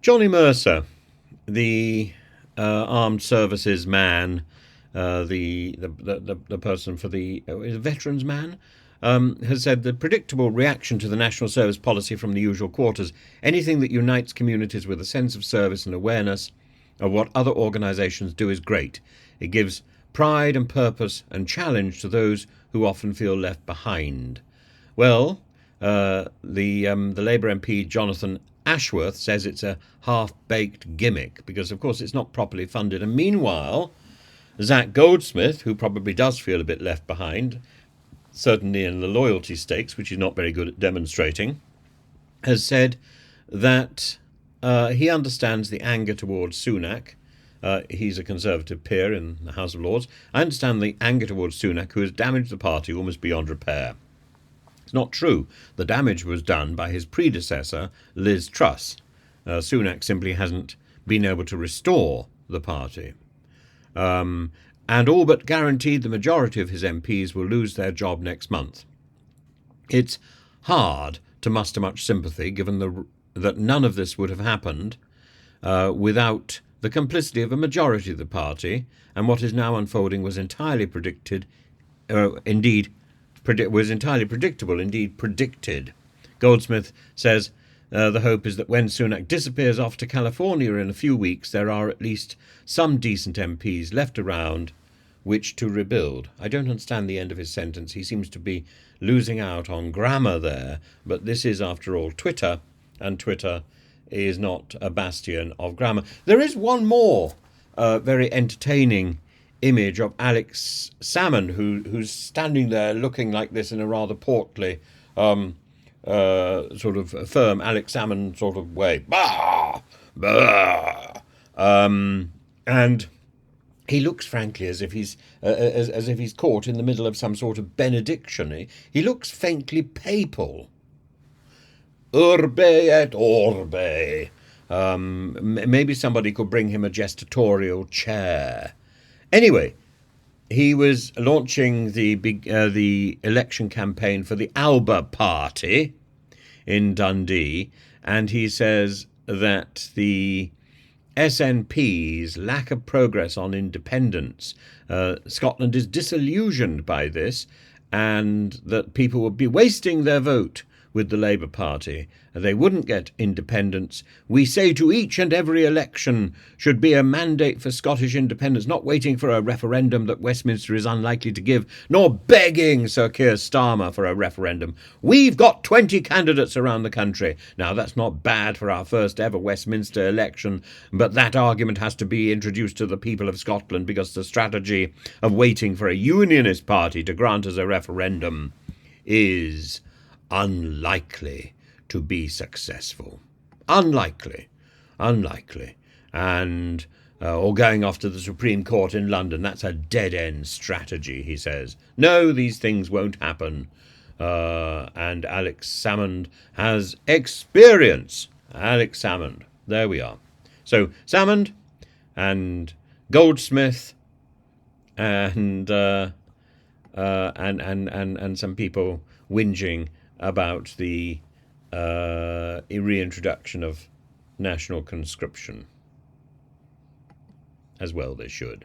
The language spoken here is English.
Johnny Mercer, the armed services man, the person for the veterans man, has said the predictable reaction to the national service policy from the usual quarters, anything that unites communities with a sense of service and awareness of what other organisations do is great. It gives pride and purpose and challenge to those who often feel left behind. Well, the Labour MP Jonathan Ashworth says it's a half-baked gimmick because, of course, it's not properly funded. And meanwhile, Zach Goldsmith, who probably does feel a bit left behind, certainly in the loyalty stakes, which he's not very good at demonstrating, has said that he understands the anger towards Sunak. He's a Conservative peer in the House of Lords. I understand the anger towards Sunak, who has damaged the party almost beyond repair. It's not true. The damage was done by his predecessor, Liz Truss. Sunak simply hasn't been able to restore the party. And all but guaranteed the majority of his MPs will lose their job next month. It's hard to muster much sympathy, given that none of this would have happened without the complicity of a majority of the party, and what is now unfolding was entirely predicted, was entirely predictable, indeed predicted. Goldsmith says the hope is that when Sunak disappears off to California in a few weeks, there are at least some decent MPs left around which to rebuild. I don't understand the end of his sentence. He seems to be losing out on grammar there, but this is, after all, Twitter, and Twitter is not a bastion of grammar. There is one more very entertaining image of Alex Salmond, who's standing there looking like this in a rather portly sort of firm Alex Salmond sort of way. Bah! Bah! And he looks, frankly, as if he's as if he's caught in the middle of some sort of benediction. He looks faintly papal. Urbe et orbe. Maybe somebody could bring him a gestatorial chair. Anyway, he was launching the election campaign for the Alba Party in Dundee, and he says that the SNP's lack of progress on independence, Scotland is disillusioned by this, and that people would be wasting their vote with the Labour Party. They wouldn't get independence. We say to each and every election should be a mandate for Scottish independence, not waiting for a referendum that Westminster is unlikely to give, nor begging Sir Keir Starmer for a referendum. We've got 20 candidates around the country. Now, that's not bad for our first ever Westminster election, but that argument has to be introduced to the people of Scotland because the strategy of waiting for a unionist party to grant us a referendum is unlikely to be successful. Unlikely. And or going off to the Supreme Court in London, that's a dead-end strategy, he says. No, these things won't happen. And Alex Salmond has experience. Alex Salmond. There we are. So Salmond and Goldsmith and some people whinging about the reintroduction of national conscription. As well they should.